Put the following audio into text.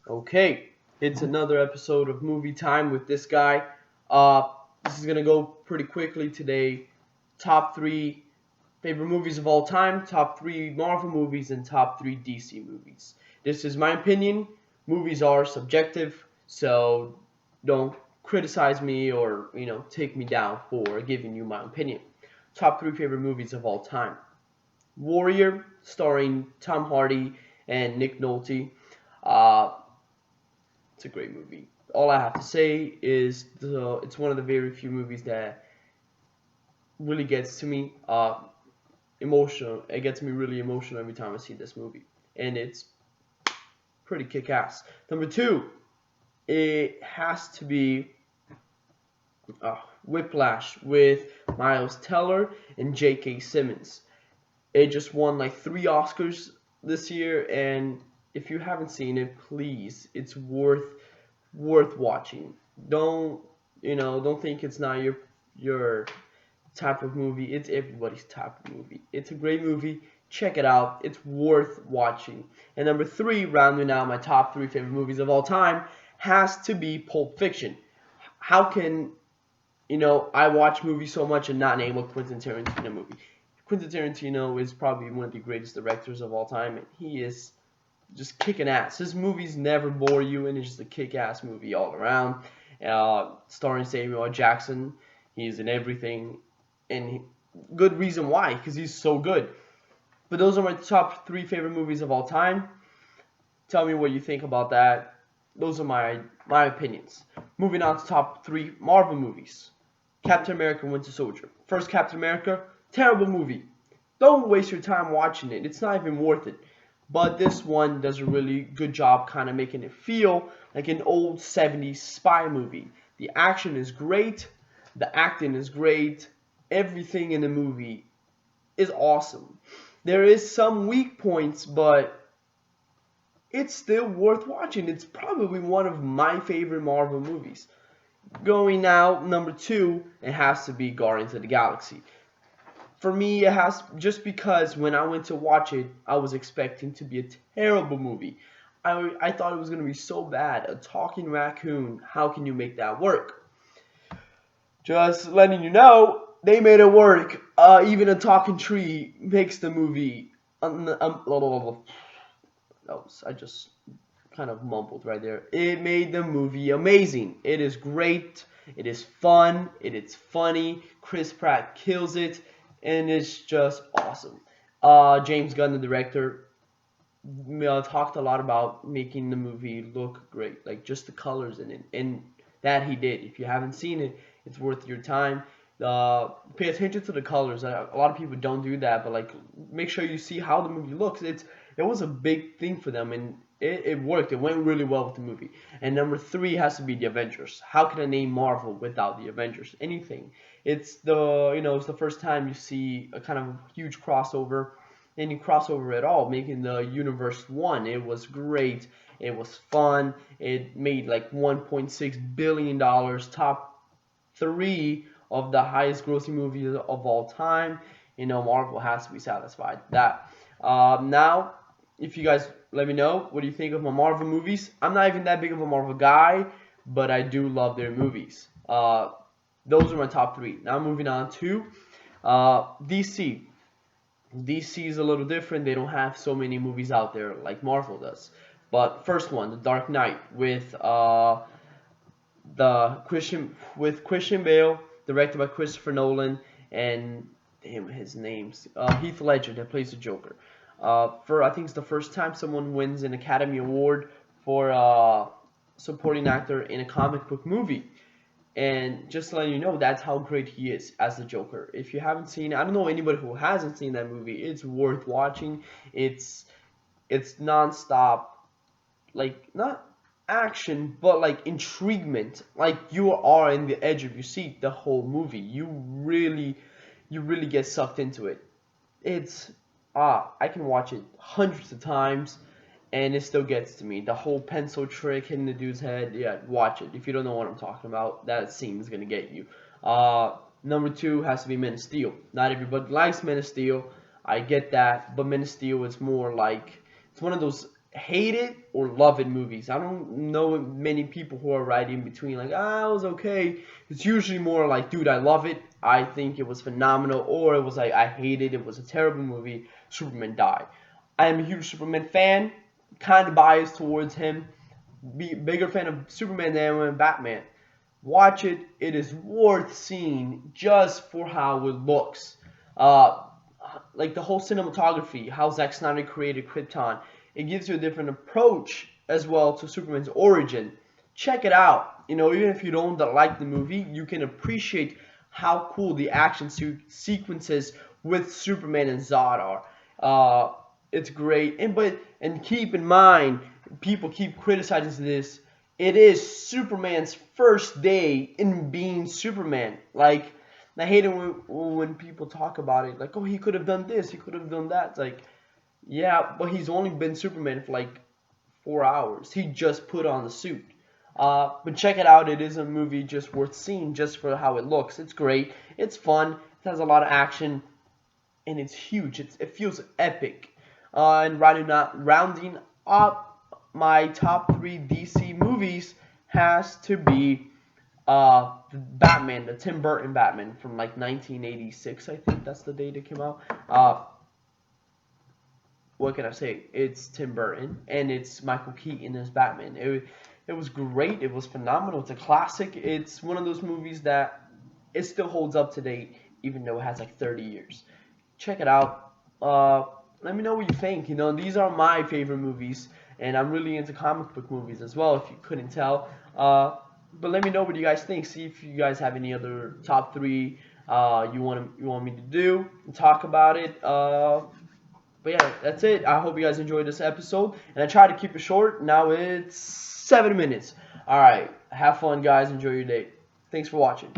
Okay, it's another episode of Movie Time with this guy. Uh, this is gonna go pretty quickly today. Top three favorite movies of all time, top three Marvel movies, and top three DC movies. This is my opinion. Movies are subjective, so don't criticize me or take me down for giving you my opinion. Top three favorite movies of all time. Warrior, starring Tom Hardy and Nick Nolte. Uh, it's a great movie. All I have to say is it's one of the very few movies that really gets to me emotional. It gets me really emotional every time I see this movie, and it's pretty kick-ass. Number two, it has to be Whiplash with Miles Teller and J.K. Simmons. It just won like 3 Oscars this year, and if you haven't seen it, please, it's worth watching. Don't don't think it's not your type of movie. It's everybody's type of movie. It's a great movie. Check it out. It's worth watching. And number three, rounding out my top three favorite movies of all time, has to be Pulp Fiction. How can I watch movies so much and not name a Quentin Tarantino movie? Quentin Tarantino is probably one of the greatest directors of all time, and he is just kicking ass. His movies never bore you, and it's just a kick-ass movie all around. Starring Samuel L. Jackson, he's in everything, and good reason why, because he's so good. But those are my top three favorite movies of all time. Tell me what you think about that. Those are my opinions. Moving on to top three Marvel movies. Captain America: Winter Soldier. First Captain America, terrible movie. Don't waste your time watching it. It's not even worth it. But this one does a really good job kind of making it feel like an old 70s spy movie. The action is great, the acting is great, everything in the movie is awesome. There is some weak points, but it's still worth watching. It's probably one of my favorite Marvel movies. Going now, number two, it has to be Guardians of the Galaxy. For me, it has just because when I went to watch it, I was expecting to be a terrible movie. I thought it was gonna be so bad. A talking raccoon. How can you make that work? Just letting you know, they made it work. Even a talking tree makes the movie. I just kind of mumbled right there. It made the movie amazing. It is great. It is fun. It is funny. Chris Pratt kills it, and it's just awesome. James Gunn, the director, talked a lot about making the movie look great, like just the colors in it, and that he did. If you haven't seen it, it's worth your time. Pay attention to the colors. A lot of people don't do that, but like make sure you see how the movie looks. It was a big thing for them, and it worked. It went really well with the movie. And number three has to be the Avengers. How can I name Marvel without the Avengers? Anything. It's the first time you see a kind of huge crossover, any crossover at all, making the universe one. It was great. It was fun. It made like $1.6 billion, top three of the highest grossing movies of all time. Marvel has to be satisfied with that. Now, if you guys let me know what do you think of my Marvel movies. I'm not even that big of a Marvel guy, but I do love their movies. Those are my top three. Now moving on to DC. DC is a little different. They don't have so many movies out there like Marvel does. But first one, The Dark Knight with Christian Bale, directed by Christopher Nolan, and his name's Heath Ledger that plays the Joker. For I think it's the first time someone wins an Academy Award for supporting actor in a comic book movie. And just letting you know, that's how great he is as the Joker. If you haven't seen it, I don't know anybody who hasn't seen that movie. It's worth watching. It's nonstop, like not action, but like intriguement. Like you are in the edge of your seat the whole movie. You really get sucked into it. It's I can watch it hundreds of times and it still gets to me. The whole pencil trick hitting the dude's head, yeah, watch it. If you don't know what I'm talking about, that scene is gonna get you. Number two has to be Men of Steel. Not everybody likes Men of Steel. I get that, but Men of Steel is more like it's one of those hate it or love it movies. I don't know many people who are right in between, like, ah, it was okay. It's usually more like, dude, I love it. I think it was phenomenal. Or it was like, I hate it. It was a terrible movie. Superman died. I am a huge Superman fan. Kind of biased towards him. Bigger fan of Superman than Batman. Watch it. It is worth seeing just for how it looks. Uh, like the whole cinematography, how Zack Snyder created Krypton. It gives you a different approach as well to Superman's origin. Check it out. You know, even if you don't like the movie, you can appreciate how cool the action sequences with Superman and Zod are. It's great. And keep in mind, people keep criticizing this. It is Superman's first day in being Superman. Like, I hate it when people talk about it. Like, oh, he could have done this, he could have done that. It's like, yeah, but he's only been Superman for like 4 hours. He just put on the suit. But check it out. It is a movie just worth seeing just for how it looks. It's great. It's fun. It has a lot of action. And it's huge. It feels epic. And rounding up my top 3 DC movies has to be Batman, the Tim Burton Batman from like 1986. I think that's the date it came out. What can I say? It's Tim Burton and it's Michael Keaton as Batman. It was great. It was phenomenal. It's a classic. It's one of those movies that it still holds up to date, even though it has like 30 years. Check it out. Let me know what you think. You know, these are my favorite movies, and I'm really into comic book movies as well, if you couldn't tell. But let me know what you guys think. See if you guys have any other top 3 you want me to do and talk about it. But yeah, that's it. I hope you guys enjoyed this episode, and I tried to keep it short. Now it's 7 minutes. All right, have fun, guys. Enjoy your day. Thanks for watching.